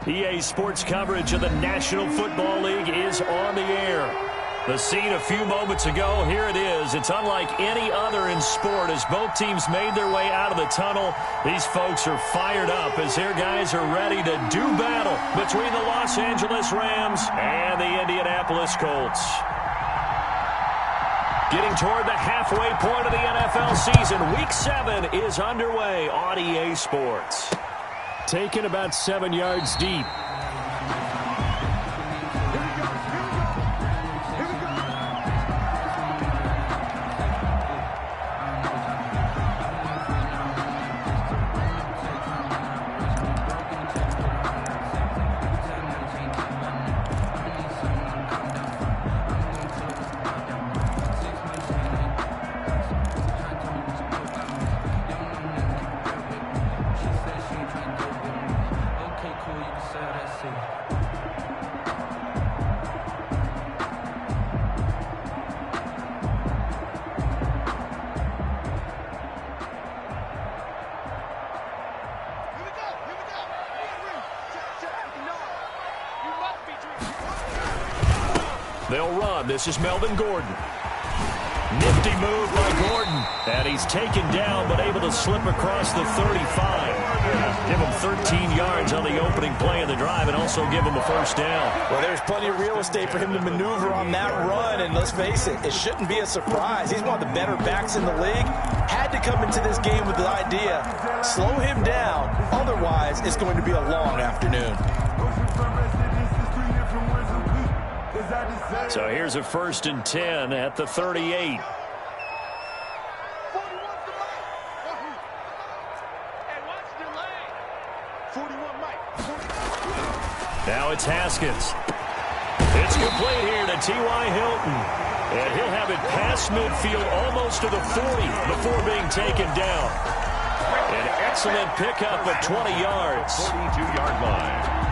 EA Sports coverage of the National Football League is on the air. The scene a few moments ago, here it is. It's unlike any other in sport as both teams made their way out of the tunnel. These folks are fired up as their guys are ready to do battle between the Los Angeles Rams and the Indianapolis Colts. Getting toward the halfway point of the NFL season, Week 7 is underway on EA Sports. Taken about 7 yards deep. They'll run. This is Melvin Gordon. Nifty move by Gordon. And he's taken down but able to slip across the 35. Give him 13 yards on the opening play of the drive and also give him a first down. Well, there's plenty of real estate for him to maneuver on that run. And let's face it, it shouldn't be a surprise. He's one of the better backs in the league. Had to come into this game with the idea, slow him down. Otherwise, it's going to be a long afternoon. So here's a 1st and 10 at the 38. Now it's Haskins. It's complete here to T.Y. Hilton. And he'll have it past midfield almost to the 40 before being taken down. An excellent pickup of 20 yards. 42-yard line.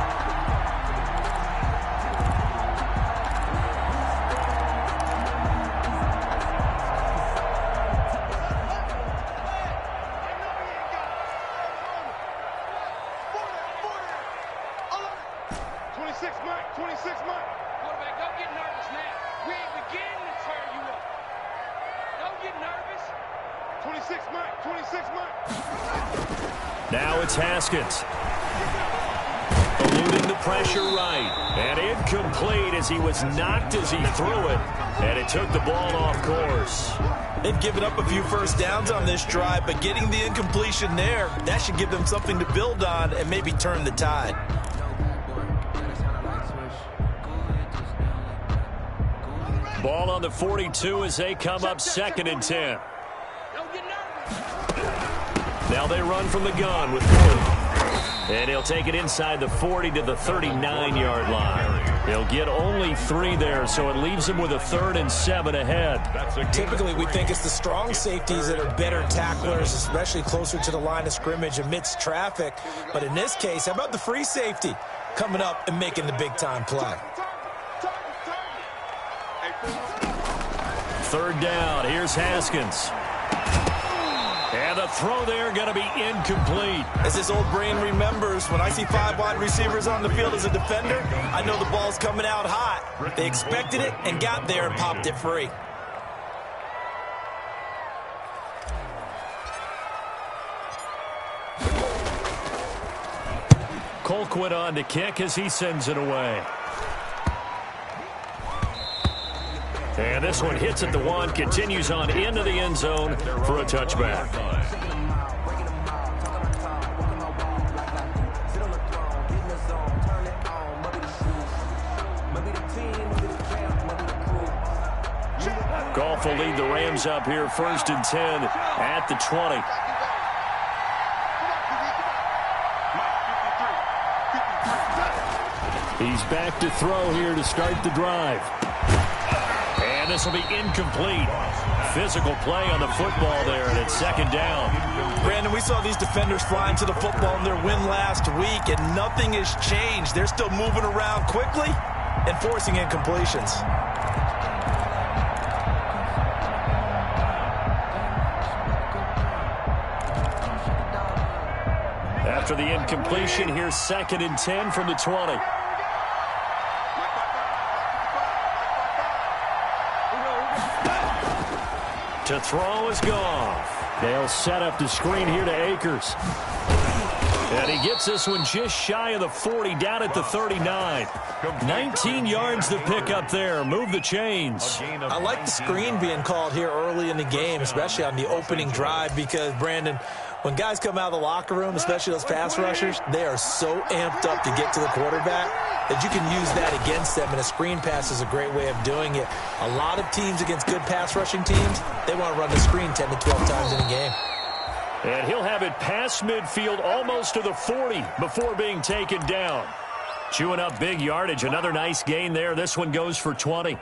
Now it's Haskins. Eluding the pressure right. And incomplete as he was knocked as he threw it. And it took the ball off course. They've given up a few first downs on this drive, but getting the incompletion there, that should give them something to build on and maybe turn the tide. Ball on the 42 as they come up 2nd and 10. Now they run from the gun with Gordon. And he'll take it inside the 40 to the 39-yard line. He'll get only 3 there, so it leaves him with a 3rd and 7 ahead. Typically, we think it's the strong safeties that are better tacklers, especially closer to the line of scrimmage amidst traffic. But in this case, how about the free safety coming up and making the big-time play? 3rd down. Here's Haskins. And the throw there going to be incomplete. As this old brain remembers, when I see 5 wide receivers on the field as a defender, I know the ball's coming out hot. They expected it and got there and popped it free. Colquitt on to kick as he sends it away. And this one hits at the 1, continues on into the end zone for a touchback. Goff will lead the Rams up here 1st and 10 at the 20. He's back to throw here to start the drive. And this will be incomplete. Physical play on the football there, and it's 2nd down. Brandon, we saw these defenders flying to the football in their win last week, and nothing has changed. They're still moving around quickly and forcing incompletions. After the incompletion, here's 2nd and 10 from the 20. To throw is Goff. They'll set up the screen here to Akers. And he gets this one just shy of the 40, down at the 39. 19 yards to pick up there. Move the chains. I like the screen being called here early in the game, especially on the opening drive, because, Brandon, when guys come out of the locker room, especially those pass rushers, they are so amped up to get to the quarterback that you can use that against them, and a screen pass is a great way of doing it. A lot of teams against good pass rushing teams, they want to run the screen 10 to 12 times in a game. And he'll have it past midfield almost to the 40 before being taken down. Chewing up big yardage. Another nice gain there. This one goes for 20.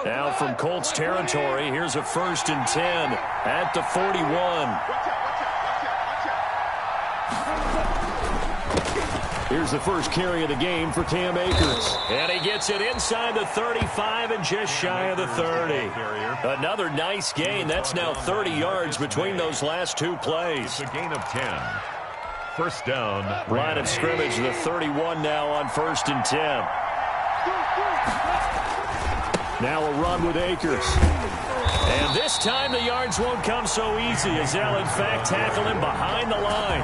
Now from Colts territory, here's a 1st and 10 at the 41. Here's the first carry of the game for Cam Akers. And he gets it inside the 35 and just shy of the 30. Another nice gain. That's now 30 yards between those last two plays. It's a gain of 10. First down. Line of scrimmage, the 31 now on 1st and 10. Now a run with Akers. And this time the yards won't come so easy as they'll in fact tackle him behind the line.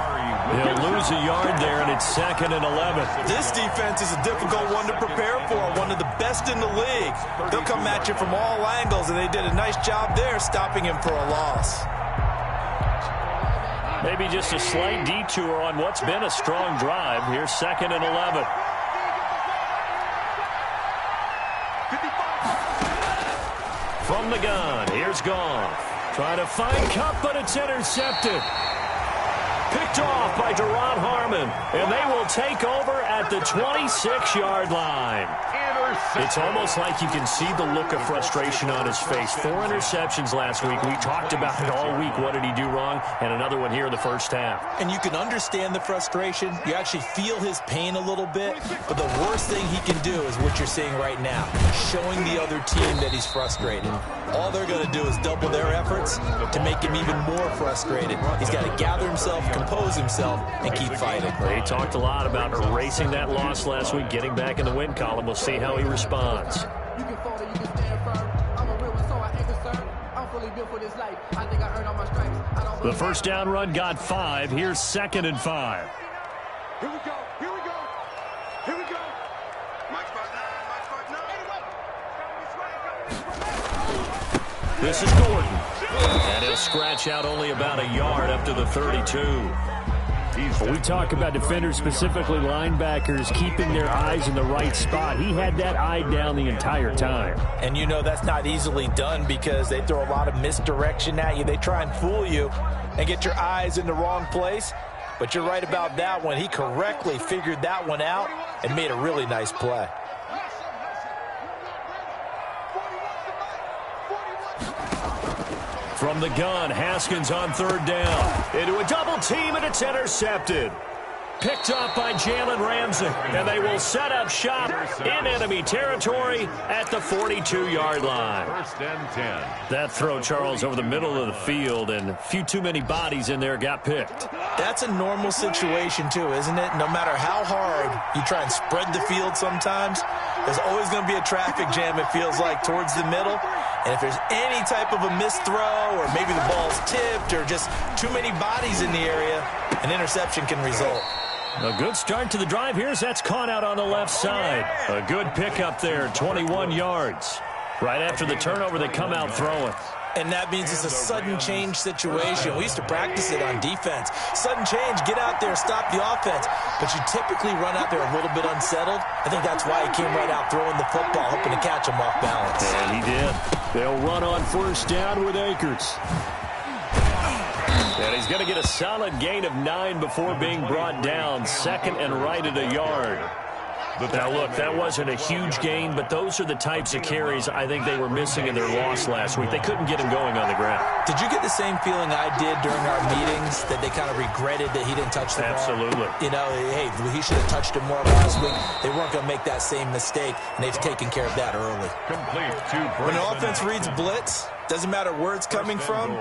He'll lose a yard there, and it's 2nd and 11. This defense is a difficult one to prepare for, one of the best in the league. They'll come at you from all angles, and they did a nice job there stopping him for a loss. Maybe just a slight detour on what's been a strong drive. Here's 2nd and 11. From the gun, here's Goff. Trying to find Cup, but it's intercepted. Picked off by Deron Harmon, and they will take over at the 26-yard line. It's almost like you can see the look of frustration on his face. 4 interceptions last week. We talked about it all week. What did he do wrong? And another one here in the first half. And you can understand the frustration. You actually feel his pain a little bit. But the worst thing he can do is what you're seeing right now, showing the other team that he's frustrated. All they're going to do is double their efforts to make him even more frustrated. He's got to gather himself, compose himself, and keep fighting. They talked a lot about erasing that loss last week, getting back in the win column. We'll see how he responds. The first down run got 5. Here's 2nd and 5. Here we go. Here we go. Here we go. Mike spot 9. This is Gordon. And he'll scratch out only about a yard up to the 32. We talk about defenders, specifically linebackers, keeping their eyes in the right spot. He had that eye down the entire time. And you know that's not easily done because they throw a lot of misdirection at you. They try and fool you and get your eyes in the wrong place. But you're right about that one. He correctly figured that one out and made a really nice play. From the gun, Haskins on 3rd down. Into a double team, and it's intercepted. Picked up by Jalen Ramsey, and they will set up shop in enemy territory at the 42-yard line. 1st and 10. That throw, Charles, over the middle of the field, and a few too many bodies in there got picked. That's a normal situation, too, isn't it? No matter how hard you try and spread the field sometimes, there's always going to be a traffic jam, it feels like, towards the middle. And if there's any type of a missed throw or maybe the ball's tipped or just too many bodies in the area, an interception can result. A good start to the drive here as that's caught out on the left side. A good pickup there, 21 yards. Right after the turnover, they come out throwing. And that means it's a sudden change situation. We used to practice it on defense. Sudden change, get out there, stop the offense. But you typically run out there a little bit unsettled. I think that's why he came right out throwing the football, hoping to catch him off balance. And he did. They'll run on 1st down with Akers. And he's going to get a solid gain of 9 before being brought down. 2nd and right at a yard. Now, look, that wasn't a huge gain, but those are the types of carries I think they were missing in their loss last week. They couldn't get him going on the ground. Did you get the same feeling I did during our meetings, that they kind of regretted that he didn't touch the ball? Absolutely. You know, hey, he should have touched him more last week. They weren't going to make that same mistake, and they've taken care of that early. Complete to When the offense reads blitz, Doesn't matter where it's coming from.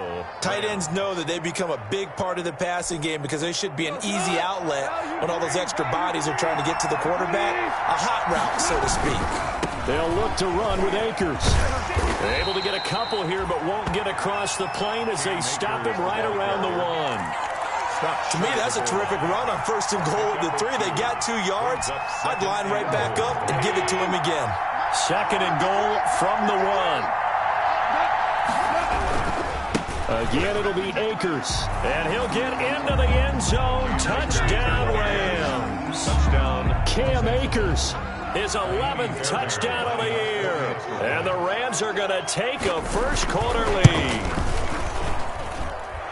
Tight ends know that they become a big part of the passing game because they should be an easy outlet when all those extra bodies are trying to get to the quarterback. A hot route, so to speak. They'll look to run with Akers. They're able to get a couple here, but won't get across the plane as they stop him right around the 1. To me, that's a terrific run on 1st and goal at the 3. They got 2 yards. I'd line right back up and give it to him again. 2nd and goal from the 1. Again, it'll be Akers. And he'll get into the end zone. Touchdown, Rams. Touchdown, Cam Akers. His 11th touchdown of the year. And the Rams are going to take a first-quarter lead.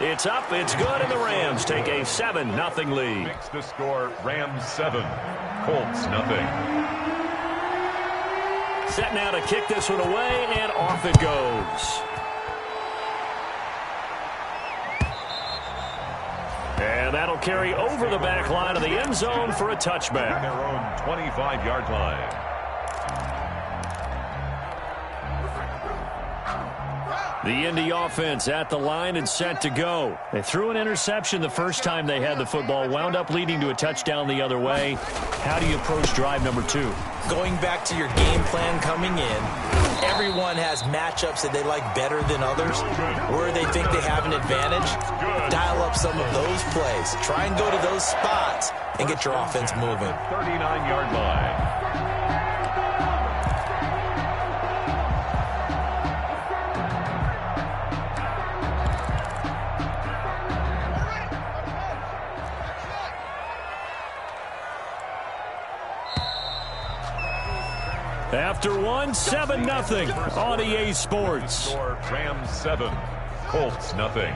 It's up, it's good, and the Rams take a 7-0 lead. Makes the score Rams 7, Colts 0. Set now to kick this one away, and off it goes. And that'll carry over the back line of the end zone for a touchback. Their own 25-yard line. The Indy offense at the line and set to go. They threw an interception the first time they had the football, wound up leading to a touchdown the other way. How do you approach drive number 2? Going back to your game plan coming in, everyone has matchups that they like better than others, where they think they have an advantage. Dial up some of those plays. Try and go to those spots and get your offense moving. 39-yard line. After 7-0 on EA Sports. Rams 7, Colts 0.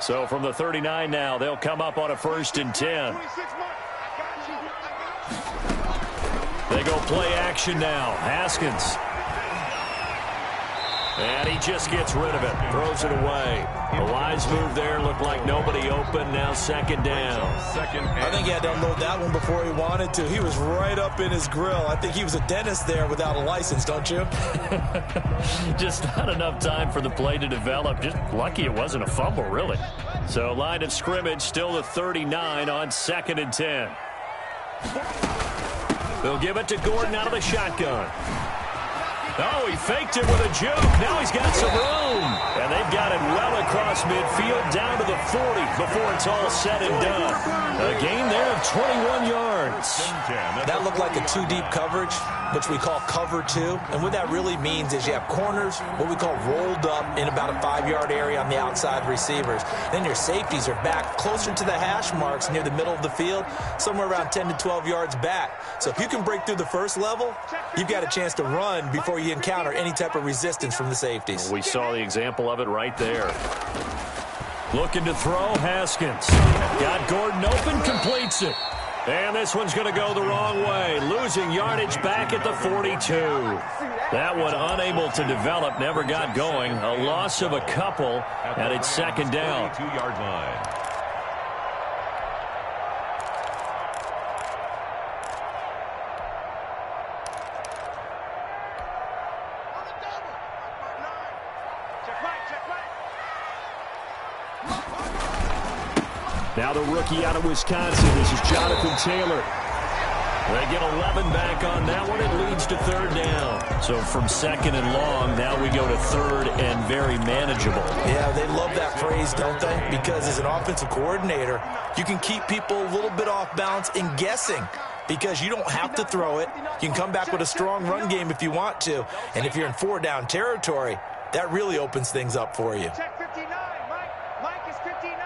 So from the 39 now, they'll come up on a 1st and 10. They go play action now. Haskins. And he just gets rid of it. Throws it away. A wise move there. Looked like nobody open. Now 2nd down. I think he had to unload that one before he wanted to. He was right up in his grill. I think he was a dentist there without a license, don't you? Just not enough time for the play to develop. Just lucky it wasn't a fumble, really. So line of scrimmage still the 39 on 2nd and 10. They'll give it to Gordon out of the shotgun. Oh, he faked it with a juke. Now he's got some room. And they've got it well across midfield down to the 40 before it's all said and done. A gain there of 21 yards. That looked like a 2-deep coverage, which we call cover 2. And what that really means is you have corners, what we call rolled up in about a 5-yard area on the outside receivers. Then your safeties are back closer to the hash marks near the middle of the field, somewhere around 10 to 12 yards back. So if you can break through the first level, you've got a chance to run before you encounter any type of resistance from the safeties. We saw the example of it right there. Looking to throw, Haskins. Got Gordon open, completes it. And this one's going to go the wrong way. Losing yardage back at the 42. That one unable to develop, never got going. A loss of a couple, and it's 2nd down. 2-yard line. Now the rookie out of Wisconsin. This is Jonathan Taylor. They get 11 back on that one. It leads to 3rd down. So from 2nd and long, now we go to 3rd and very manageable. Yeah, they love that phrase, don't they? Because as an offensive coordinator, you can keep people a little bit off balance and guessing. Because you don't have to throw it. You can come back with a strong run game if you want to. And if you're in 4-down territory, that really opens things up for you. Check 59, Mike is 59.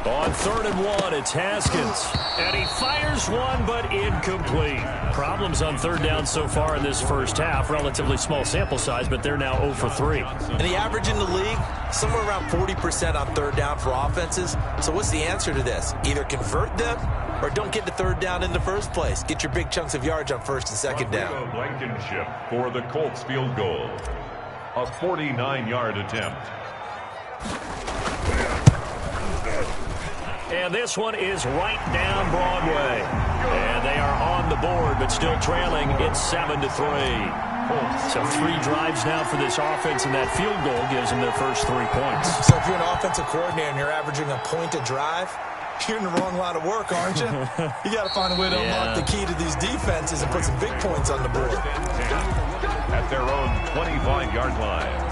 On 3rd and 1, it's Haskins. And he fires one, but incomplete. Problems on 3rd down so far in this first half. Relatively small sample size, but they're now 0 for 3. And the average in the league, somewhere around 40% on 3rd down for offenses. So what's the answer to this? Either convert them or don't get to 3rd down in the first place. Get your big chunks of yards on 1st and 2nd down. Blankenship for the Colts field goal. A 49-yard attempt. And this one is right down Broadway. And they are on the board, but still trailing. It's 7-3. Colts. So 3 drives now for this offense, and that field goal gives them their first 3 points. So if you're an offensive coordinator and you're averaging a point a drive, you're in the wrong line of work, aren't you? You got to find a way to unlock the key to these defenses and put some big points on the board. At their own 25-yard line.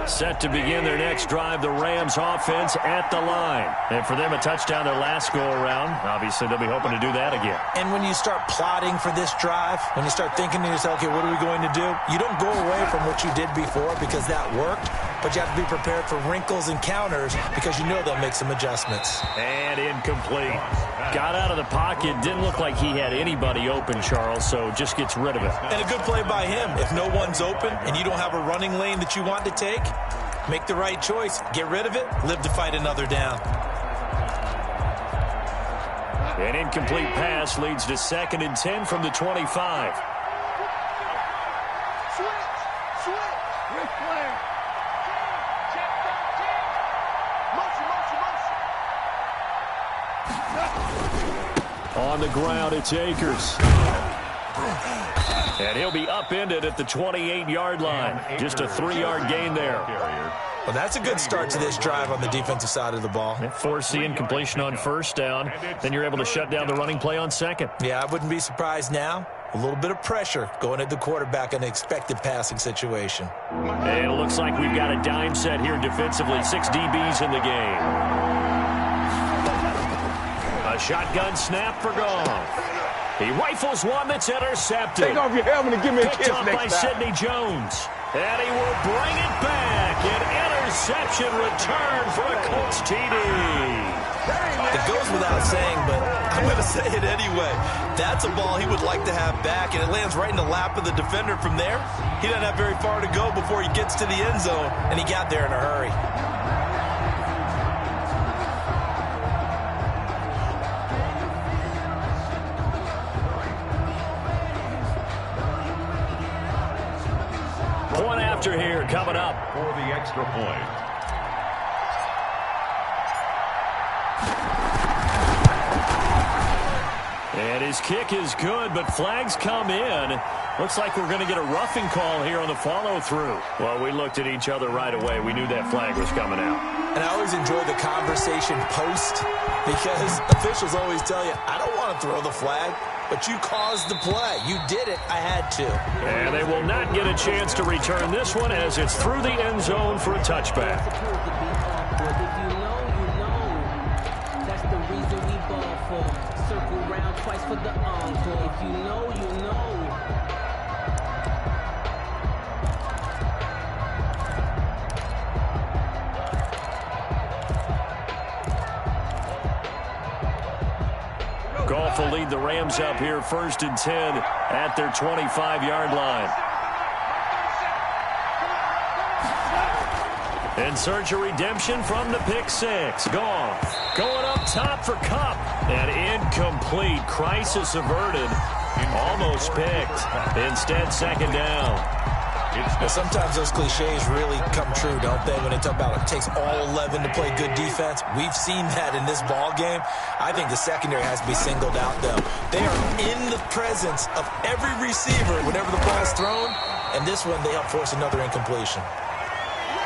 Set to begin their next drive, the Rams offense at the line. And for them, a touchdown their last go-around. Obviously, they'll be hoping to do that again. And when you start plotting for this drive, when you start thinking to yourself, okay, what are we going to do? You don't go away from what you did before because that worked, but you have to be prepared for wrinkles and counters because you know they'll make some adjustments. And incomplete. Got out of the pocket. Didn't look like he had anybody open, Charles, so just gets rid of it. And a good play by him. If no one's open and you don't have a running lane that you want to take, make the right choice. Get rid of it. Live to fight another down. An incomplete pass leads to 2nd and 10 from the 25. On the ground, it's Akers. And he'll be upended at the 28-yard line. Just a 3-yard gain there. Well, that's a good start to this drive on the defensive side of the ball. Force the incompletion on first down. Then you're able to shut down the running play on second. Yeah, I wouldn't be surprised now. A little bit of pressure going at the quarterback in an expected passing situation. And it looks like we've got a dime set here defensively. 6 DBs in the game. A shotgun snap for Goff. He rifles one that's intercepted. Take off your helmet and give me a kiss Picked up by next time. Sidney Jones. And he will bring it back. An interception return for a Colts TD. It goes without saying, but I'm going to say it anyway. That's a ball he would like to have back, and it lands right in the lap of the defender from there. He doesn't have very far to go before he gets to the end zone, and he got there in a hurry. Point after here coming up. For the extra point. And his kick is good, but flags come in. Looks like we're going to get a roughing call here on the follow-through. Well, we looked at each other right away. We knew that flag was coming out. And I always enjoy the conversation post because officials always tell you, I don't want to throw the flag, but you caused the play. You did it. I had to. And they will not get a chance to return this one as it's through the end zone for a touchback. That's the reason we ball for. Circle round twice for the encore. If you know, you know. Goff will lead the Rams up here 1st and 10 at their 25-yard line. In search of redemption from the pick 6. Goff going up top for Kupp. And incomplete. Crisis averted. Almost picked. Instead, 2nd down. Now, sometimes those cliches really come true, don't they? When they talk about it takes all 11 to play good defense. We've seen that in this ball game. I think the secondary has to be singled out, though. They are in the presence of every receiver whenever the ball's thrown. And this one, they help force another incompletion.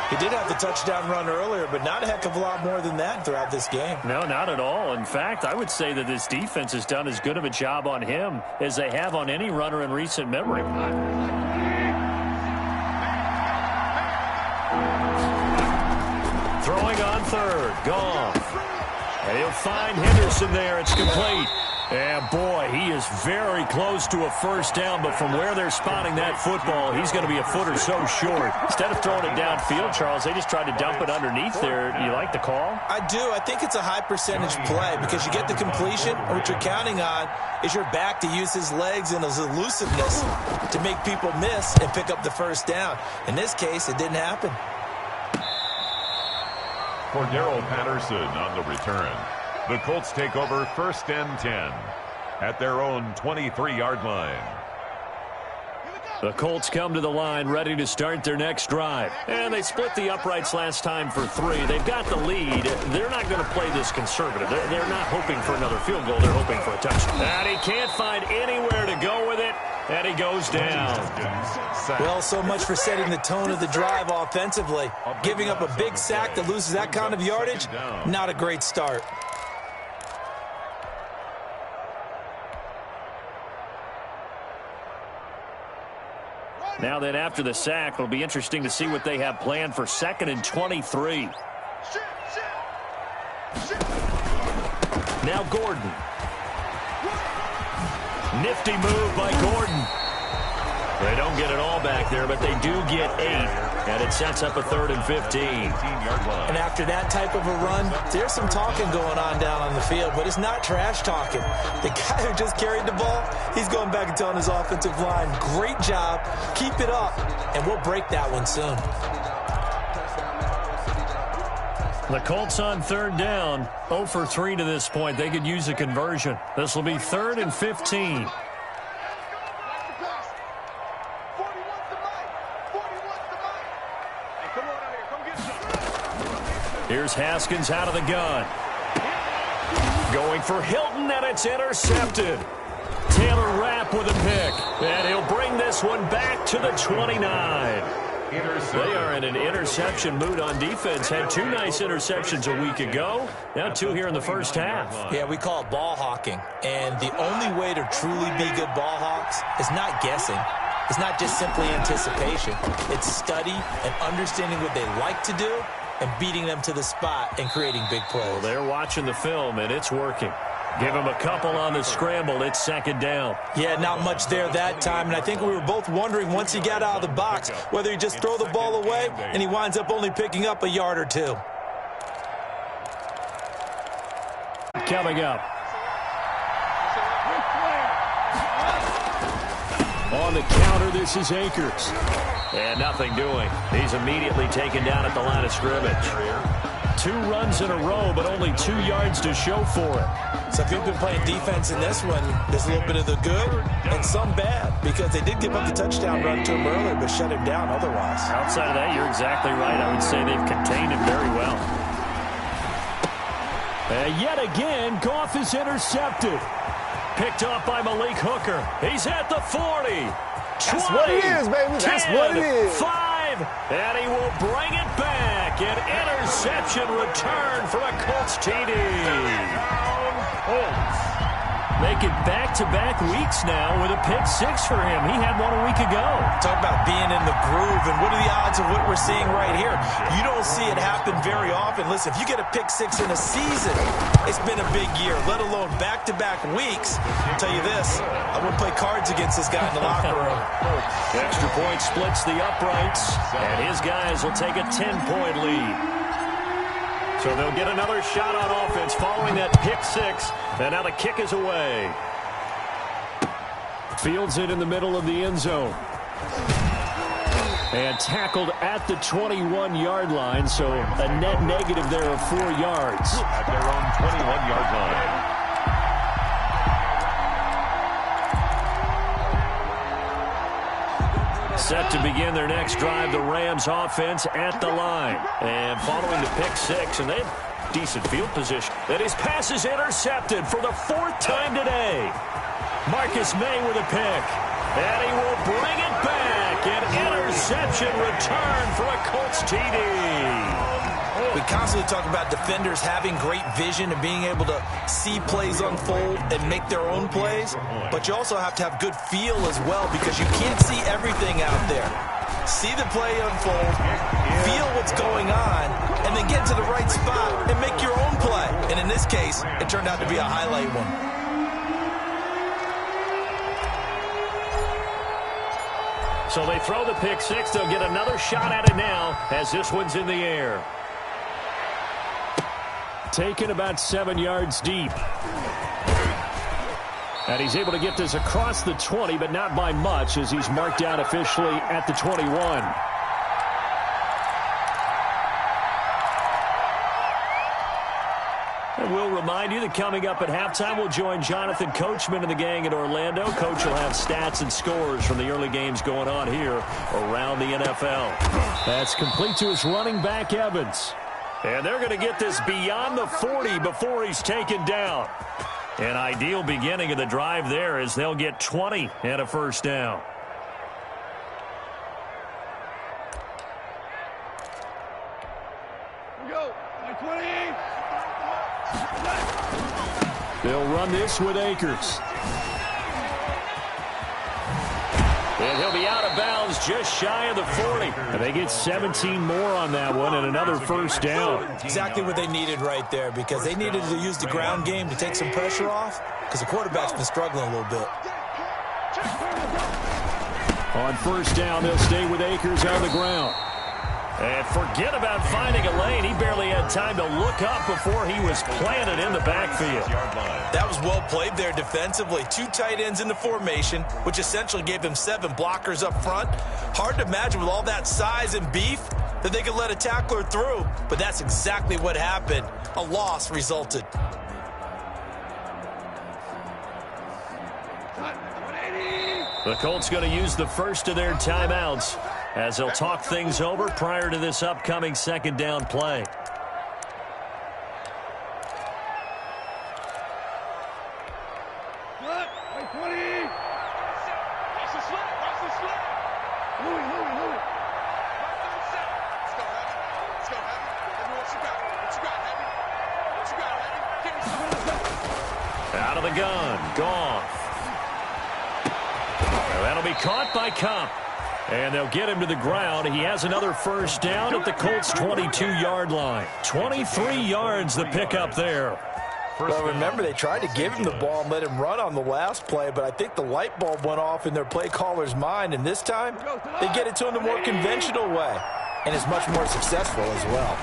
He did have the touchdown run earlier, but not a heck of a lot more than that throughout this game. No, not at all. In fact, I would say that this defense has done as good of a job on him as they have on any runner in recent memory. Throwing on 3rd. Goff. And he'll find Henderson there. It's complete. And, boy, he is very close to a first down, but from where they're spotting that football, he's going to be a foot or so short. Instead of throwing it downfield, Charles, they just tried to dump it underneath there. You like the call? I do. I think it's a high-percentage play because you get the completion, and what you're counting on is your back to use his legs and his elusiveness to make people miss and pick up the first down. In this case, it didn't happen. Cordero Patterson on the return. The Colts take over 1st and 10 at their own 23-yard line. The Colts come to the line ready to start their next drive. And they split the uprights last time for 3. They've got the lead. They're not going to play this conservative. They're not hoping for another field goal. They're hoping for a touchdown. And he can't find anywhere to go with it. And he goes down. Well, so much for setting the tone of the drive offensively. Giving up a big sack that loses that kind of yardage, not a great start. Now then, after the sack, it'll be interesting to see what they have planned for 2nd and 23. Now Gordon. Nifty move by Gordon. They don't get it all back there, but they do get 8. And it sets up a 3rd and 15. And after that type of a run, there's some talking going on down on the field, but it's not trash talking. The guy who just carried the ball, he's going back and telling his offensive line, great job, keep it up, and we'll break that one soon. The Colts on 3rd down, 0 for 3 to this point. They could use a conversion. This will be 3rd and 15. Here's Haskins out of the gun. Going for Hilton, and it's intercepted. Taylor Rapp with a pick. And he'll bring this one back to the 29. They are in an interception mood on defense. Had 2 nice interceptions a week ago. Now 2 here in the first half. Yeah, we call it ball hawking. And the only way to truly be good ball hawks is not guessing. It's not just simply anticipation. It's study and understanding what they like to do and beating them to the spot and creating big plays. Well, they're watching the film, and it's working. Give him a couple on the scramble. It's 2nd down. Yeah, not much there that time, and I think we were both wondering once he got out of the box whether he just throw the ball away, and he winds up only picking up a yard or 2. Coming up. On the counter, this is Akers. And nothing doing. He's immediately taken down at the line of scrimmage. 2 runs in a row, but only 2 yards to show for it. So if you've been playing defense in this one, there's a little bit of the good and some bad, because they did give up the touchdown run to him earlier, but shut him down otherwise. Outside of that, you're exactly right. I would say they've contained him very well. And yet again, Goff is intercepted. Picked off by Malik Hooker. He's at the 40. 20, That's what it is, baby. That's 10, what it is. 5, and he will bring it back. An interception return for a Colts TD. Making back-to-back weeks now with a pick 6 for him. He had one a week ago. Talk about being in the groove, and what are the odds of what we're seeing right here? You don't see it happen very often. Listen, if you get a pick 6 in a season, it's been a big year, let alone back-to-back weeks. I'll tell you this, I wouldn't play cards against this guy in the locker room. Extra point splits the uprights, and his guys will take a 10-point lead. So they'll get another shot on offense following that pick 6, and now the kick is away. Fields it in the middle of the end zone. And tackled at the 21-yard line, so a net negative there of 4 yards. At their own 21-yard line. Set to begin their next drive, the Rams offense at the line. And following the pick 6, and they have decent field position. And his pass is intercepted for the 4th time today. Marcus May with a pick. And he will bring it back. An interception return for a Colts TD. We constantly talk about defenders having great vision and being able to see plays unfold and make their own plays. But you also have to have good feel as well, because you can't see everything out there. See the play unfold, feel what's going on, and then get to the right spot and make your own play. And in this case, it turned out to be a highlight one. So they throw the pick 6. They'll get another shot at it now as this one's in the air. Taken about 7 yards deep. And he's able to get this across the 20, but not by much, as he's marked down officially at the 21. And we'll remind remind you that coming up at halftime, we'll join Jonathan Coachman and the gang in Orlando. Coach will have stats and scores from the early games going on here around the NFL. That's complete to his running back, Evans. And they're going to get this beyond the 40 before he's taken down. An ideal beginning of the drive there as they'll get 20 and a first down. They'll run this with Akers. And he'll be out of bounds just shy of the 40. And they get 17 more on that one and another first down. Exactly what they needed right there, because they needed to use the ground game to take some pressure off, because the quarterback's been struggling a little bit. On first down, they'll stay with Akers on the ground. And forget about finding a lane. He barely had time to look up before he was planted in the backfield. That was well played there defensively. 2 tight ends in the formation, which essentially gave them 7 blockers up front. Hard to imagine with all that size and beef that they could let a tackler through, but that's exactly what happened. A loss resulted. The Colts going to use the first of their timeouts as they'll talk things over prior to this upcoming second down play. Out of the gun, Goff. That'll be caught by Cup. And they'll get him to the ground. He has another first down at the Colts' 22-yard line. 23 yards the pickup there. Well, remember, they tried to give him the ball and let him run on the last play, but I think the light bulb went off in their play caller's mind, and this time they get it to him the more conventional way, and it's much more successful as well.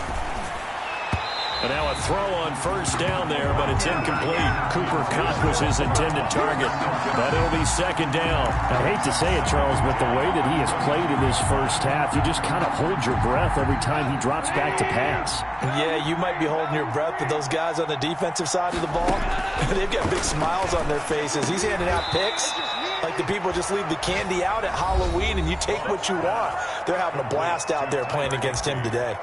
And now a throw on first down there, but it's incomplete. Cooper Kupp was his intended target, but it'll be second down. I hate to say it, Charles, but the way that he has played in this first half, you just kind of hold your breath every time he drops back to pass. Yeah, you might be holding your breath, but those guys on the defensive side of the ball, they've got big smiles on their faces. He's handing out picks like the people just leave the candy out at Halloween and you take what you want. They're having a blast out there playing against him today.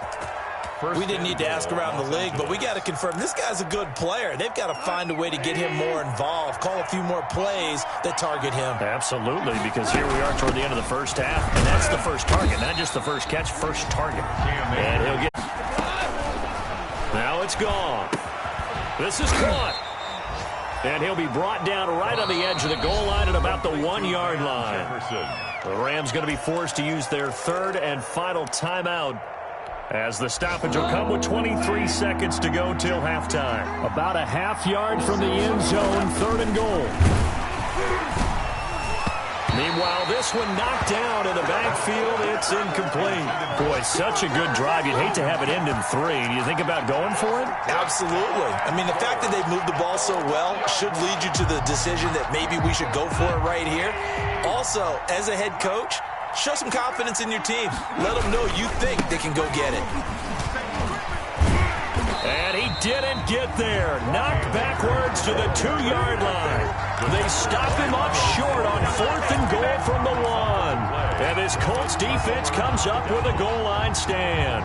We didn't need to ask around the league, but we got to confirm this guy's a good player. They've got to find a way to get him more involved, call a few more plays that target him. Absolutely, because here we are toward the end of the first half, and that's the first target, not just the first catch, first target. And he'll get... Now it's gone. This is caught. And he'll be brought down right on the edge of the goal line at about the 1-yard line. The Rams going to be forced to use their third and final timeout, as the stoppage will come with 23 seconds to go till halftime. About a half-yard from the end zone, 3rd and goal. Meanwhile, this one knocked down in the backfield. It's incomplete. Boy, such a good drive. You'd hate to have it end in 3. Do you think about going for it? Absolutely. I mean, the fact that they've moved the ball so well should lead you to the decision that maybe we should go for it right here. Also, as a head coach, show some confidence in your team. Let them know you think they can go get it. And he didn't get there. Knocked backwards to the 2-yard line. They stop him up short on 4th and goal from the 1. And this Colts defense comes up with a goal line stand.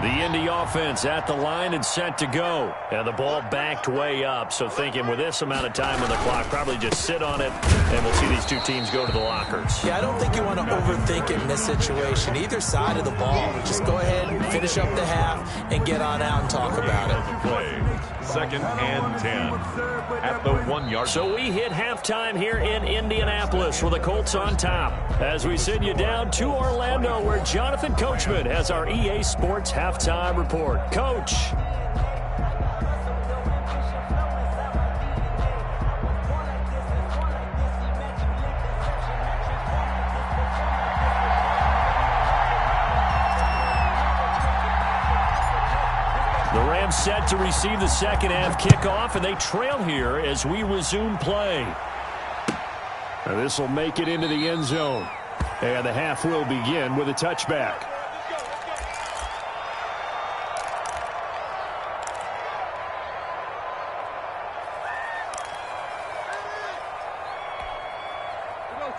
The Indy offense at the line and set to go. And the ball backed way up. So thinking with this amount of time on the clock, probably just sit on it, and we'll see these two teams go to the lockers. Yeah, I don't think you want to overthink it in this situation. Either side of the ball, just go ahead and finish up the half and get on out and talk about it. 2nd and 10 at the 1-yard. So we hit halftime here in Indianapolis with the Colts on top, as we send you down to Orlando, where Jonathan Coachman has our EA Sports halftime report. Coach. The Rams set to receive the second half kickoff, and they trail here as we resume play. This will make it into the end zone. And the half will begin with a touchback.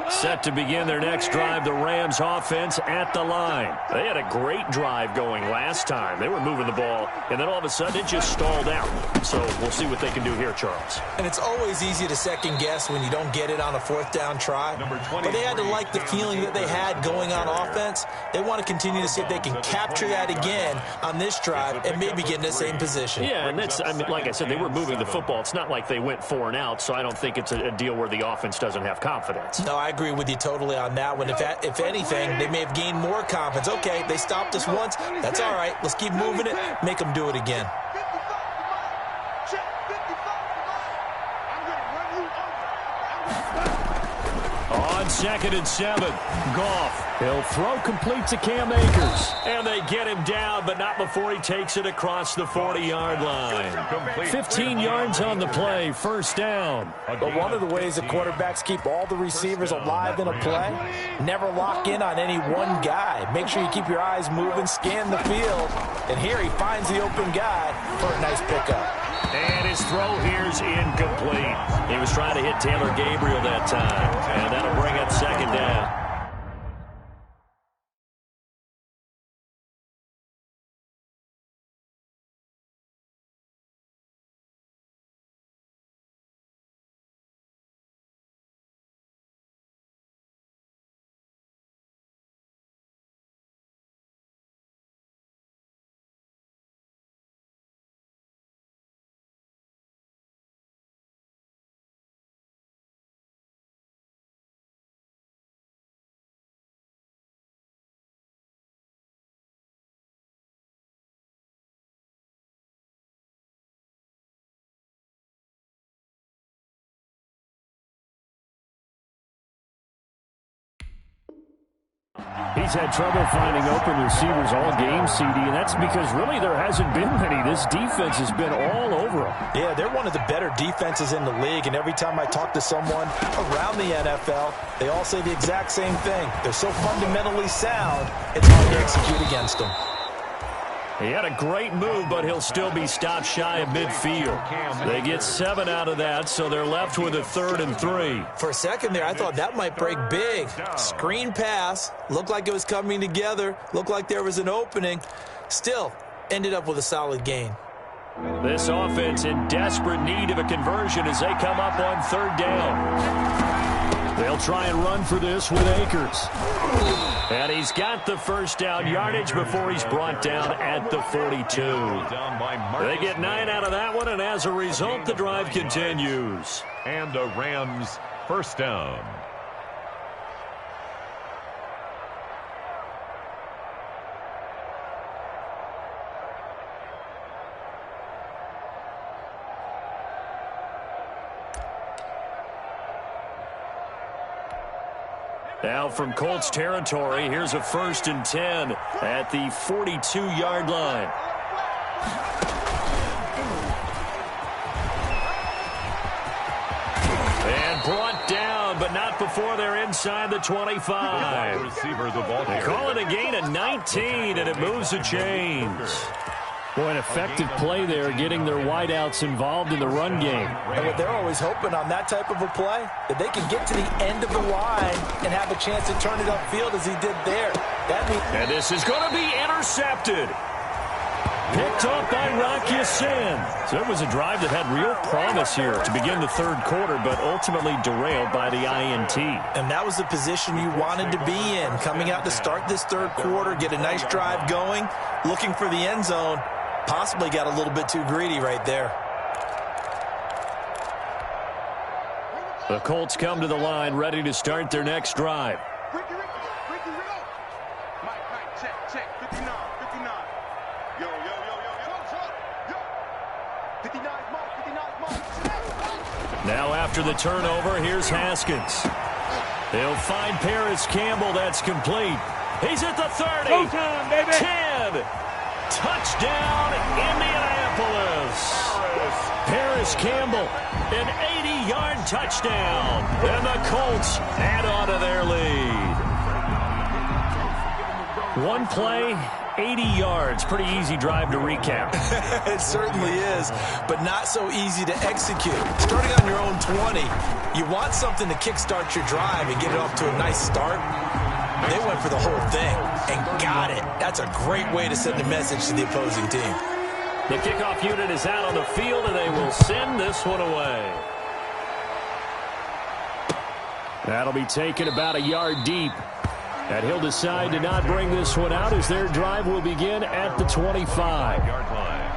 Set to begin their next drive, the Rams offense at the line. They had a great drive going last time. They were moving the ball, and then all of a sudden it just stalled out. So we'll see what they can do here, Charles. And it's always easy to second guess when you don't get it on a fourth down try. But they had to like the feeling that they had going on offense. They want to continue to see if they can capture that again on this drive and maybe get in the same position. Yeah, and that's, I mean, like I said, they were moving the football. It's not like they went 4 and out, so I don't think it's a deal where the offense doesn't have confidence. No, I agree with you totally on that one. If anything, they may have gained more confidence. Okay, they stopped us once. That's all right. Let's keep moving it. Make them do it again. On 2nd and 7, Goff. He'll throw complete to Cam Akers. And they get him down, but not before he takes it across the 40-yard line. 15 yards on the play, first down. But one of the ways the quarterbacks keep all the receivers alive in a play, never lock in on any one guy. Make sure you keep your eyes moving, scan the field. And here he finds the open guy for a nice pickup. And his throw here's incomplete. He was trying to hit Taylor Gabriel that time. And that'll bring up 2nd down. He's had trouble finding open receivers all game, CD, and that's because really there hasn't been many. This defense has been all over him. Yeah, they're one of the better defenses in the league, and every time I talk to someone around the NFL, they all say the exact same thing. They're so fundamentally sound, it's hard to execute against them. He had a great move, but he'll still be stopped shy of midfield. They get 7 out of that, so they're left with a 3rd and 3. For a second there, I thought that might break big. Screen pass, looked like it was coming together, looked like there was an opening. Still, ended up with a solid gain. This offense in desperate need of a conversion as they come up on 3rd down. They'll try and run for this with Akers. And he's got the first down yardage before he's brought down at the 42. They get 9 out of that one, and as a result, the drive continues. And a Rams first down. Now from Colts territory, here's a 1st and 10 at the 42-yard line. And brought down, but not before they're inside the 25. They call it a gain of 19, and it moves the chains. Boy, an effective play there, getting their wideouts involved in the run game. And what they're always hoping on that type of a play, that they can get to the end of the line and have a chance to turn it upfield as he did there. And this is going to be intercepted. Picked up by Rock Ya-Sin. So it was a drive that had real promise here to begin the 3rd quarter, but ultimately derailed by the INT. And that was the position you wanted to be in, coming out to start this 3rd quarter, get a nice drive going, looking for the end zone. Possibly got a little bit too greedy right there. The Colts come to the line, ready to start their next drive. Mike, check. 59. Yo. 59 Mike. Now after the turnover, here's Haskins. They'll find Paris Campbell. That's complete. He's at the 30. Go time, baby. 10. Touchdown, Indianapolis. Paris Campbell, an 80-yard touchdown. And the Colts add on to their lead. One play, 80 yards. Pretty easy drive to recap. It certainly is, but not so easy to execute. Starting on your own 20, You want something to kickstart your drive and get it off to a nice start. They went for the whole thing and got it. That's a great way to send a message to the opposing team. The kickoff unit is out on the field, and they will send this one away. That'll be taken about a yard deep. And he'll decide to not bring this one out as their drive will begin at the 25-yard line.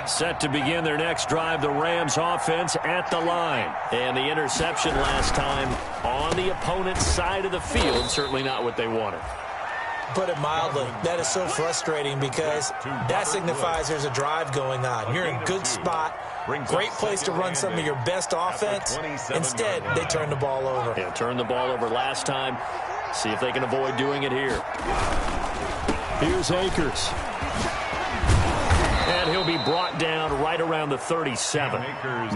Set to begin their next drive, the Rams offense at the line. And the interception last time on the opponent's side of the field, certainly not what they wanted. Put it mildly, that is so frustrating because that signifies there's a drive going on. You're in a good spot, great place to run some of your best offense. Instead, they turn the ball over. Yeah, turned the ball over last time. See if they can avoid doing it here. Here's Akers. And he'll be brought down right around the 37.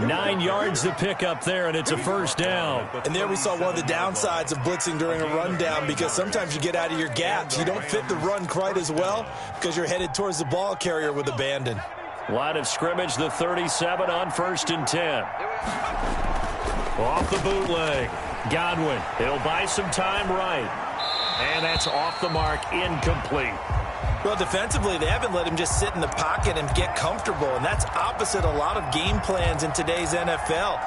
9 yards to pick up there, and it's a first down. And there we saw one of the downsides of blitzing during a rundown, because sometimes you get out of your gaps. You don't fit the run quite as well because you're headed towards the ball carrier with abandon. Line of scrimmage, the 37 on 1st and 10. Off the bootleg. Godwin. He'll buy some time right. And that's off the mark, incomplete. Well, defensively, they haven't let him just sit in the pocket and get comfortable, and that's opposite a lot of game plans in today's NFL.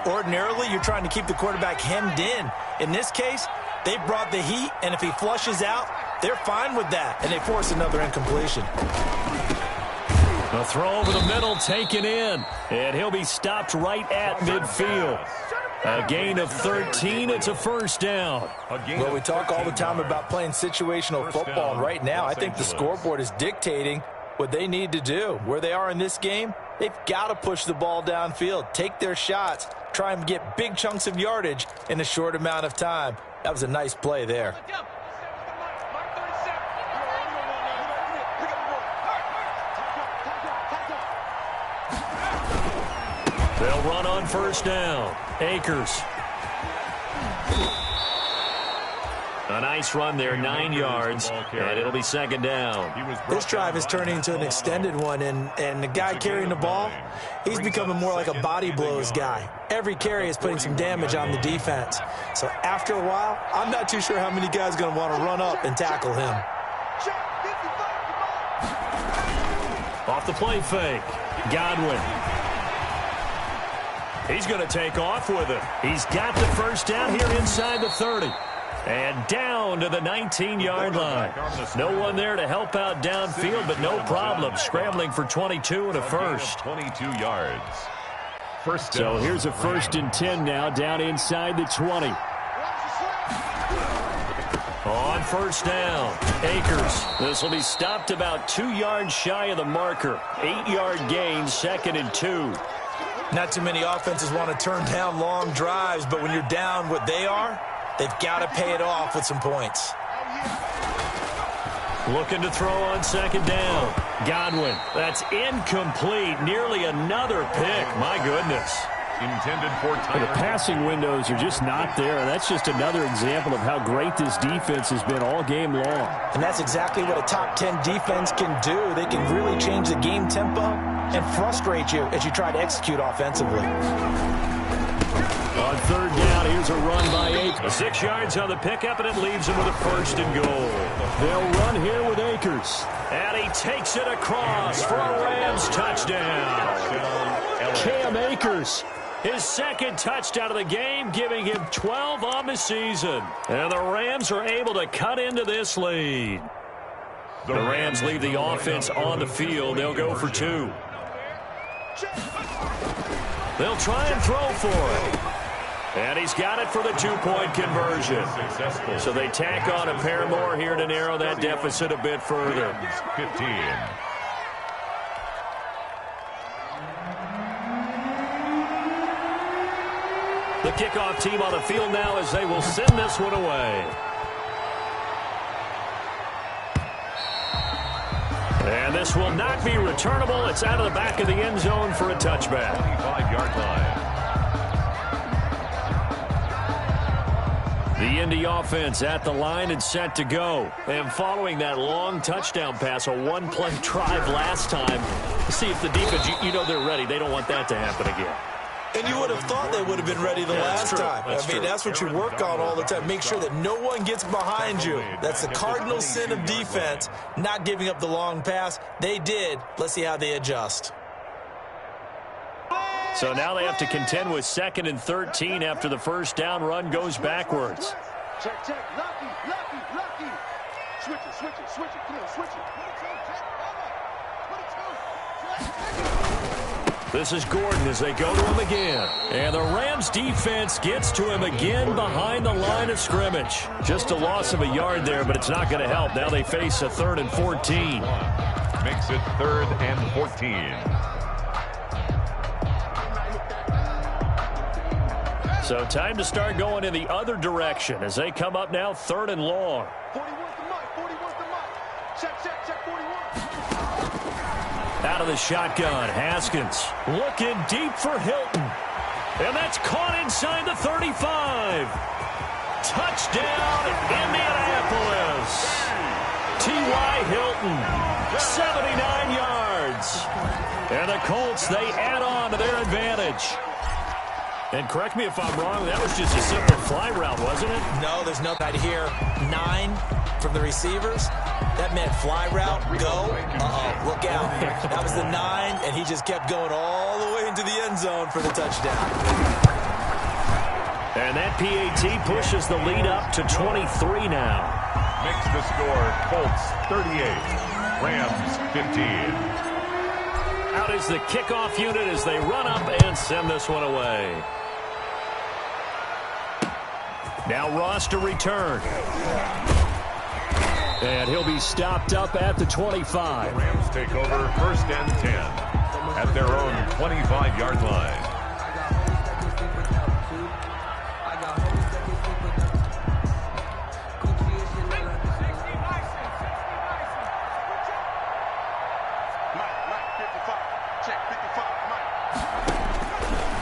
Ordinarily, you're trying to keep the quarterback hemmed in. In this case, they brought the heat, and if he flushes out, they're fine with that, and they force another incompletion. A throw over the middle taken in, and he'll be stopped right at midfield. A gain of 13. It's a first down. Well, we talk all the time about playing situational football, and right now I think the scoreboard is dictating what they need to do. Where they are in this game, they've got to push the ball downfield, take their shots, try and get big chunks of yardage in a short amount of time. That was a nice play there. They'll run on first down. Akers. A nice run there, 9 yards, and it'll be second down. This drive is turning into an extended one, and the guy carrying the ball, he's becoming more like a body blows guy. Every carry is putting some damage on the defense. So after a while, I'm not too sure how many guys are going to want to run up and tackle him. Off the play fake. Godwin. He's going to take off with it. He's got the first down here inside the 30. And down to the 19-yard line. No one there to help out downfield, but no problem. Scrambling for 22 and a first. 22 yards. First down. So here's a 1st and 10 now, down inside the 20. On first down, Akers. This will be stopped about 2 yards shy of the marker. 8-yard gain, 2nd and 2. Not too many offenses want to turn down long drives, but when you're down what they are, they've got to pay it off with some points. Looking to throw on 2nd down. Godwin. That's incomplete. Nearly another pick. My goodness. Intended for time. The passing windows are just not there, and that's just another example of how great this defense has been all game long. And that's exactly what a top 10 defense can do. They can really change the game tempo and frustrate you as you try to execute offensively. On 3rd down, here's a run by Akers. 6 yards on the pickup, and it leaves him with a 1st and goal. They'll run here with Akers. And he takes it across for a Rams touchdown. Cam Akers. His 2nd touchdown of the game, giving him 12 on the season. And the Rams are able to cut into this lead. The Rams leave the offense on the field. They'll go for 2. They'll try and throw for it. And he's got it for the 2-point conversion. So they tack on a pair more here to narrow that deficit a bit further. 15. The kickoff team on the field now as they will send this one away. And this will not be returnable. It's out of the back of the end zone for a touchback. 25-yard line. The Indy offense at the line and set to go. And following that long touchdown pass, a one-play drive last time, see if the defense, you know they're ready. They don't want that to happen again. And you would have thought they would have been ready the last time. That's what you work on all the time. Make sure that no one gets behind you. That's the cardinal sin of defense, not giving up the long pass. They did. Let's see how they adjust. So now they have to contend with 2nd and 13 after the first down run goes backwards. Check. Lucky. Switch it. Come on, switch it. This is Gordon as they go to him again. And the Rams defense gets to him again behind the line of scrimmage. Just a loss of a yard there, but it's not going to help. Now they face a 3rd and 14. Makes it 3rd and 14. So time to start going in the other direction as they come up now 3rd and long. 41's the mark. Check, 41. Out of the shotgun, Haskins looking deep for Hilton. And that's caught inside the 35. Touchdown, Indianapolis. T.Y. Hilton, 79 yards. And the Colts, they add on to their advantage. And correct me if I'm wrong, that was just a simple fly route, wasn't it? No, there's nothing. I'd hear 9 from the receivers. That meant fly route, go. Look out. That was the 9, and he just kept going all the way into the end zone for the touchdown. And that PAT pushes the lead up to 23 now. Makes the score Colts 38, Rams 15. Out is the kickoff unit as they run up and send this one away. Now Ross to return. And he'll be stopped up at the 25. Rams take over 1st and 10 at their own 25-yard line.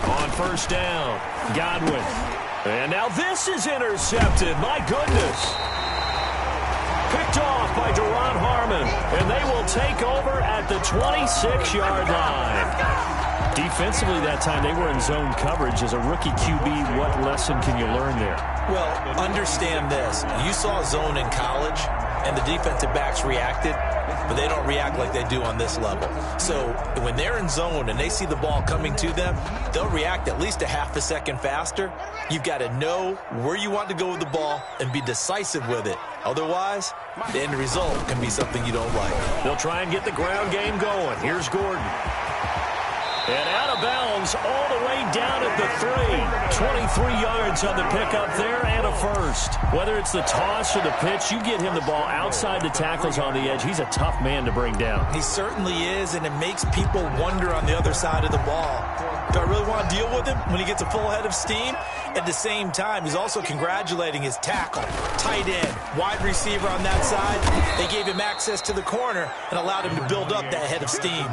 On 1st down, Godwin. And now this is intercepted. My goodness. Picked off by Deron Harmon. And they will take over at the 26-yard line. Defensively that time, they were in zone coverage. As a rookie QB, what lesson can you learn there? Well, understand this. You saw zone in college, and the defensive backs reacted, but they don't react like they do on this level. So when they're in zone and they see the ball coming to them, they'll react at least a half a second faster. You've got to know where you want to go with the ball and be decisive with it. Otherwise, the end result can be something you don't like. They'll try and get the ground game going. Here's Gordon. And out of bounds all the way down at the 3. 23 yards on the pickup there and a first. Whether it's the toss or the pitch, you get him the ball outside the tackles on the edge. He's a tough man to bring down. He certainly is, and it makes people wonder on the other side of the ball. Do I really want to deal with him when he gets a full head of steam? At the same time, he's also congratulating his tackle, tight end, wide receiver on that side. They gave him access to the corner and allowed him to build up that head of steam.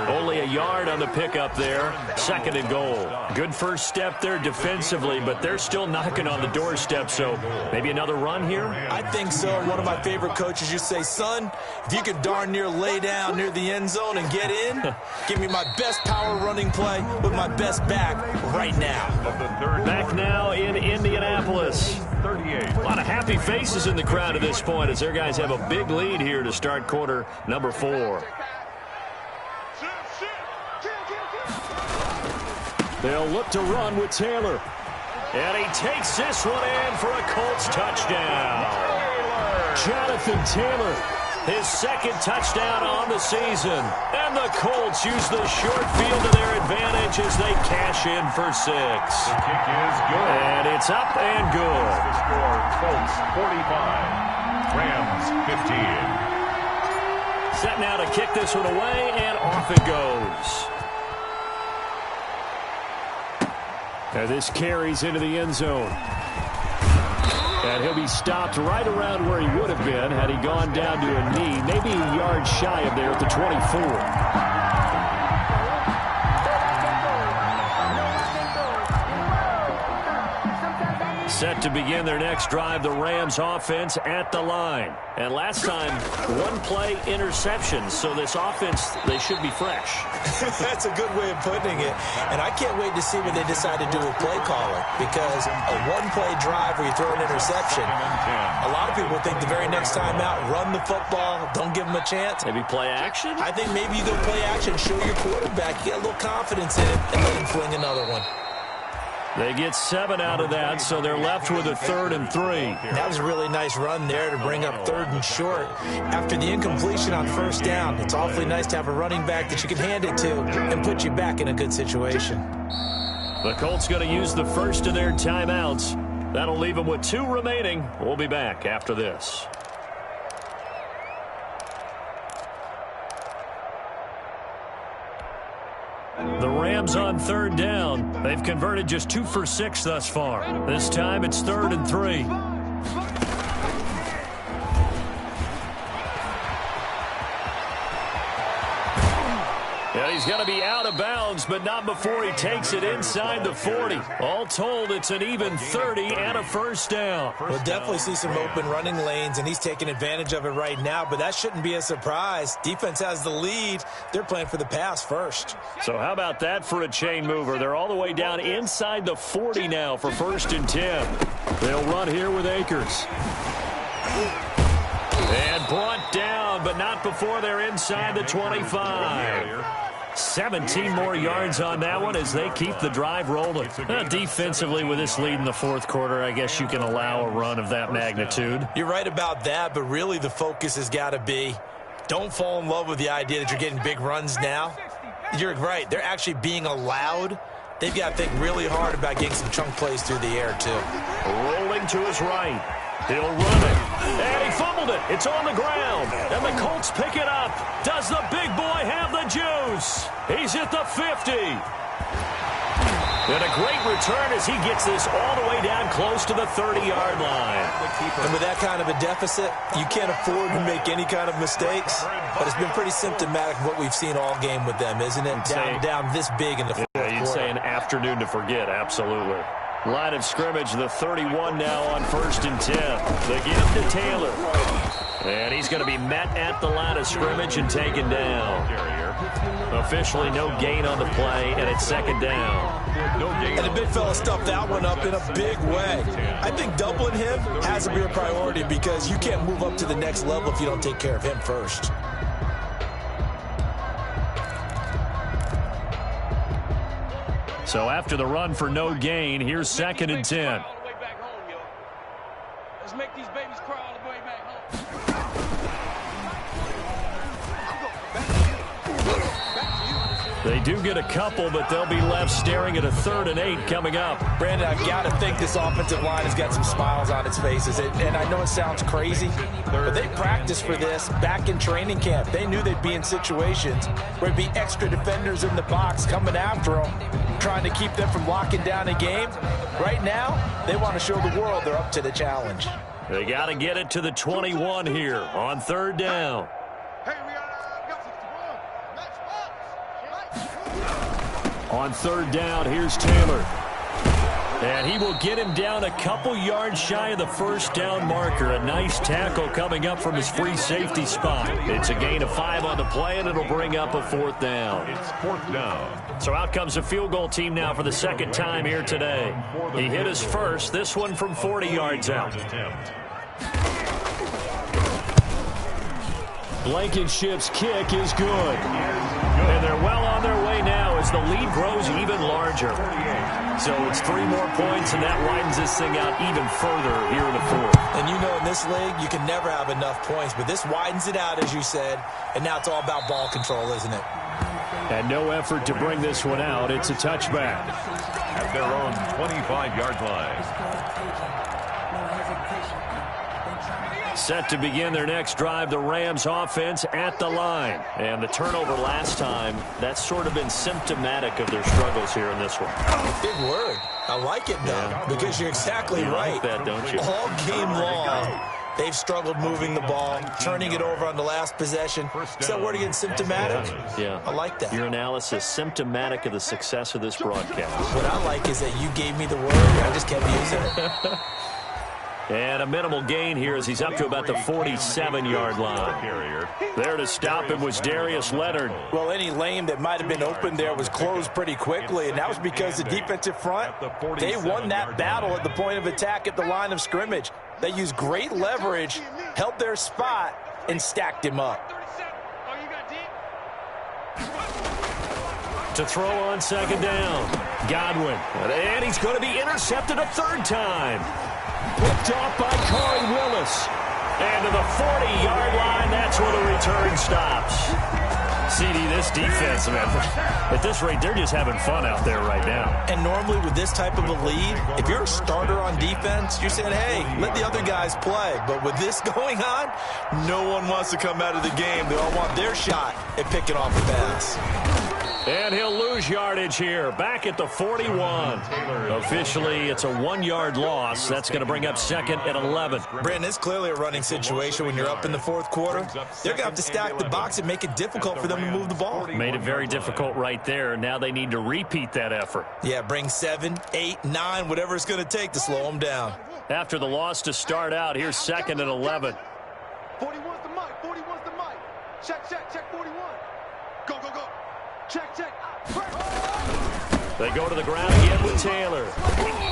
Only a yard on the pickup there. 2nd and goal. Good first step there defensively, but they're still knocking on the doorstep, so maybe another run here? I think so. One of my favorite coaches used to say, son, if you could darn near lay down near the end zone and get in, give me my best power running play with my best back right now. Back now in Indianapolis. 38. A lot of happy faces in the crowd at this point as their guys have a big lead here to start quarter number 4. They'll look to run with Taylor. And he takes this one in for a Colts touchdown. Jonathan Taylor, his 2nd touchdown on the season. And the Colts use the short field to their advantage as they cash in for 6. The kick is good. And it's up and good. The score, Colts 45, Rams 15. Set now to kick this one away, and off it goes. And this carries into the end zone. And he'll be stopped right around where he would have been had he gone down to a knee, maybe a yard shy of there at the 24. Set to begin their next drive, the Rams offense at the line. And last time, one-play interception. So this offense, they should be fresh. That's a good way of putting it. And I can't wait to see what they decide to do with play calling. Because a one-play drive where you throw an interception, a lot of people think the very next time out, run the football, don't give them a chance. Maybe play action? I think maybe you go play action, show your quarterback, get a little confidence in it, and let him fling another one. They get 7 out of that, so they're left with a 3rd and 3. That was a really nice run there to bring up 3rd and short. After the incompletion on 1st down, it's awfully nice to have a running back that you can hand it to and put you back in a good situation. The Colts going to use the first of their timeouts. That'll leave them with 2 remaining. We'll be back after this. The Rams on 3rd down. They've converted just 2 for 6 thus far. This time it's 3rd and 3. Yeah, he's going to be out of bounds, but not before he takes it inside the 40. All told, it's an even 30 and a 1st down. We'll definitely see some open running lanes, and he's taking advantage of it right now, but that shouldn't be a surprise. Defense has the lead. They're playing for the pass first. So how about that for a chain mover? They're all the way down inside the 40 now for 1st and 10. They'll run here with Akers. And brought down, but not before they're inside the 25. 17 more yards on that one as they keep the drive rolling. Defensively, with this lead in the 4th quarter, I guess you can allow a run of that magnitude. You're right about that, but really the focus has got to be don't fall in love with the idea that you're getting big runs now. You're right. They're actually being allowed. They've got to think really hard about getting some chunk plays through the air, too. Rolling to his right. He'll run it. And he fumbled it. It's on the ground. And the Colts pick it up. Does the big boy have the juice? He's at the 50. And a great return as he gets this all the way down close to the 30-yard line. And with that kind of a deficit, you can't afford to make any kind of mistakes. But it's been pretty symptomatic of what we've seen all game with them, isn't it? Down this big in the 4th quarter. You'd say an afternoon to forget, absolutely. Line of scrimmage, the 31 now on 1st and 10. The give to Taylor. And he's going to be met at the line of scrimmage and taken down. Officially no gain on the play, and it's 2nd down. And the big fella stuffed that one up in a big way. I think doubling him has to be a priority because you can't move up to the next level if you don't take care of him first. So after the run for no gain, here's 2nd and 10. Let's make these babies cry all the way back home. They do get a couple, but they'll be left staring at a 3rd and 8 coming up. Brandon, I've got to think this offensive line has got some smiles on its faces. And I know it sounds crazy, but they practiced for this back in training camp. They knew they'd be in situations where there'd be extra defenders in the box coming after them, trying to keep them from locking down a game. Right now, they want to show the world they're up to the challenge. They got to get it to the 21 here on 3rd down. On 3rd down, here's Taylor. And he will get him down a couple yards shy of the 1st down marker. A nice tackle coming up from his free safety spot. It's a gain of 5 on the play, and it'll bring up a 4th down. It's 4th down. So out comes a field goal team now for the 2nd time here today. He hit his first, this one from 40 yards out. Blankenship's kick is good. And they're well on their way now as the lead grows even larger. So it's 3 more points, and that widens this thing out even further here in the 4th. And you know in this league, you can never have enough points, but this widens it out, as you said, and now it's all about ball control, isn't it? And no effort to bring this one out. It's a touchback. At their own 25-yard line. Set to begin their next drive, the Rams offense at the line. And the turnover last time, that's sort of been symptomatic of their struggles here in this one. Big word. I like it, though, because you're exactly right. Like that, don't you? All game long, they've struggled moving the ball, turning it over on the last possession. Is that word again, symptomatic? Yeah. I like that. Your analysis, symptomatic of the success of this broadcast. What I like is that you gave me the word, and I just kept using it. And a minimal gain here as he's up to about the 47-yard line. There to stop him was Darius Leonard. Well, any lane that might have been open there was closed pretty quickly, and that was because the defensive front, they won that battle at the point of attack at the line of scrimmage. They used great leverage, held their spot, and stacked him up. To throw on second down, Godwin. And he's going to be intercepted a third time. Picked off by Corey Willis. And to the 40-yard line, that's where the return stops. CD, this defense, man, at this rate, they're just having fun out there right now. And normally with this type of a lead, if you're a starter on defense, you're saying, hey, let the other guys play. But with this going on, no one wants to come out of the game. They all want their shot at picking off the pass. And he'll lose yardage here, back at the 41. Officially, it's a 1-yard loss. That's going to bring up second and 11. Brandon, it's clearly a running situation when you're up in the fourth quarter. They're going to have to stack the box and make it difficult for them to move the ball. Made it very difficult right there. Now they need to repeat that effort. Yeah, bring 7, 8, 9, whatever it's going to take to slow them down. After the loss to start out, here's second and 11. 41's the mic. 41's the mic. Check 41. Go. Check. They go to the ground again with Taylor.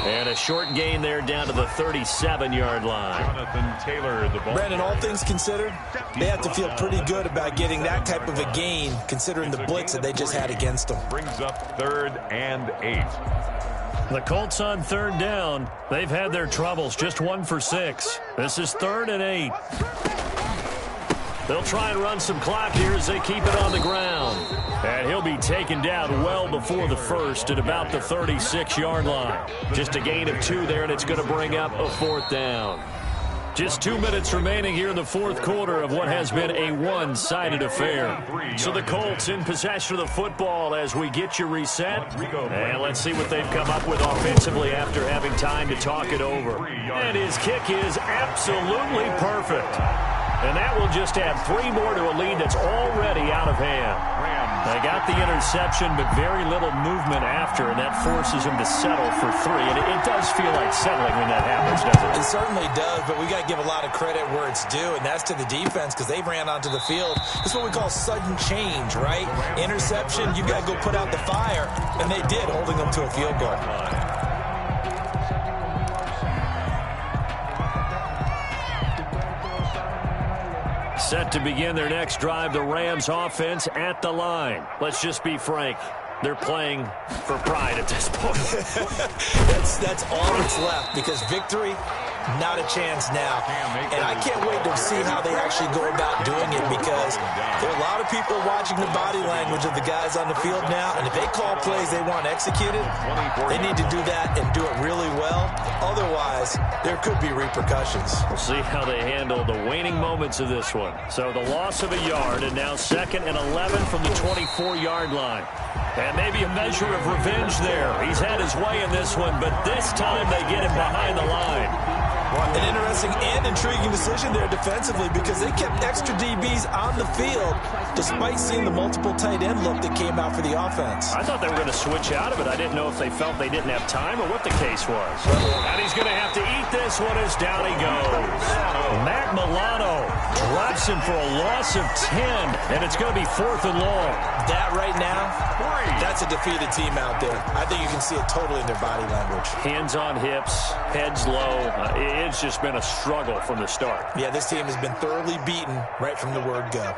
And a short gain there down to the 37-yard line. Jonathan Taylor, the ball. Brandon, all things considered, they have to feel pretty good about getting that type of a gain, considering the blitz that they just had against them. Brings up 3rd and 8. The Colts on third down. They've had their troubles, just 1 for 6. This is 3rd and 8. They'll try and run some clock here as they keep it on the ground. And he'll be taken down well before the first at about the 36-yard line. Just a gain of 2 there, and it's going to bring up a 4th down. Just 2 minutes remaining here in the fourth quarter of what has been a one-sided affair. So the Colts in possession of the football as we get you reset. And let's see what they've come up with offensively after having time to talk it over. And his kick is absolutely perfect. And that will just add 3 more to a lead that's already out of hand. They got the interception, but very little movement after, and that forces him to settle for 3. And it does feel like settling when that happens, doesn't it? It certainly does, but we got to give a lot of credit where it's due, and that's to the defense because they ran onto the field. This is what we call sudden change, right? Interception, you got to go put out the fire, and they did, holding them to a field goal. Set to begin their next drive, the Rams offense at the line. Let's just be frank. They're playing for pride at this point. That's all that's left because victory, not a chance now. And I can't wait to see how they actually go about doing it because there are a lot of people watching the body language of the guys on the field now. And if they call plays they want executed, they need to do that and do it really well. Otherwise, there could be repercussions. We'll see how they handle the waning moments of this one. So the loss of a yard, and now 2nd and 11 from the 24-yard line. And maybe a measure of revenge there. He's had his way in this one, but this time they get him behind the line. An interesting and intriguing decision there defensively because they kept extra DBs on the field despite seeing the multiple tight end look that came out for the offense. I thought they were going to switch out of it. I didn't know if they felt they didn't have time or what the case was. And he's going to have to eat this one as down he goes. Matt Milano drops him for a loss of 10, and it's going to be 4th and long. That right now, that's a defeated team out there. I think you can see it totally in their body language. Hands on hips, heads low. It's just been a struggle from the start. Yeah, this team has been thoroughly beaten right from the word go.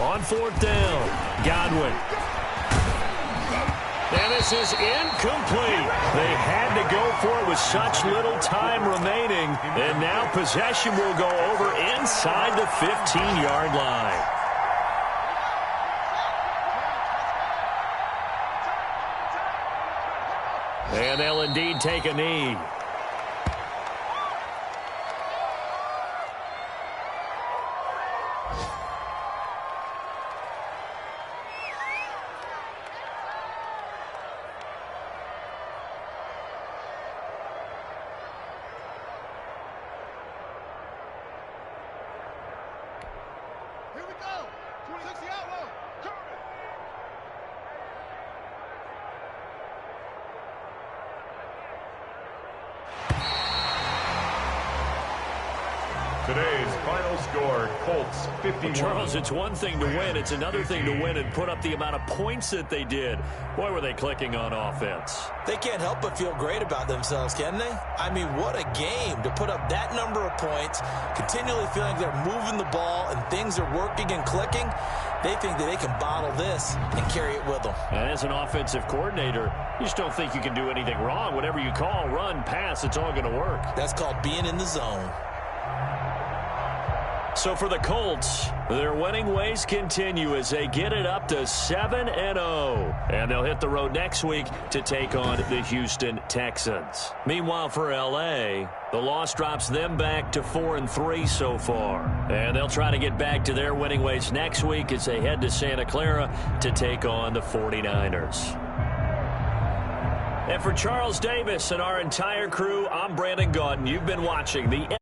On 4th down, Godwin. And this is incomplete. They had to go for it with such little time remaining. And now possession will go over inside the 15-yard line. And they'll indeed take a knee. Today's final score, Colts 51. Charles, it's one thing to win. It's another thing to win and put up the amount of points that they did. Boy, were they clicking on offense. They can't help but feel great about themselves, can they? I mean, what a game to put up that number of points, continually feeling they're moving the ball and things are working and clicking. They think that they can bottle this and carry it with them. And as an offensive coordinator, you just don't think you can do anything wrong. Whatever you call, run, pass, it's all going to work. That's called being in the zone. So for the Colts, their winning ways continue as they get it up to 7-0. And they'll hit the road next week to take on the Houston Texans. Meanwhile, for L.A., the loss drops them back to 4-3 so far. And they'll try to get back to their winning ways next week as they head to Santa Clara to take on the 49ers. And for Charles Davis and our entire crew, I'm Brandon Gaudin. You've been watching the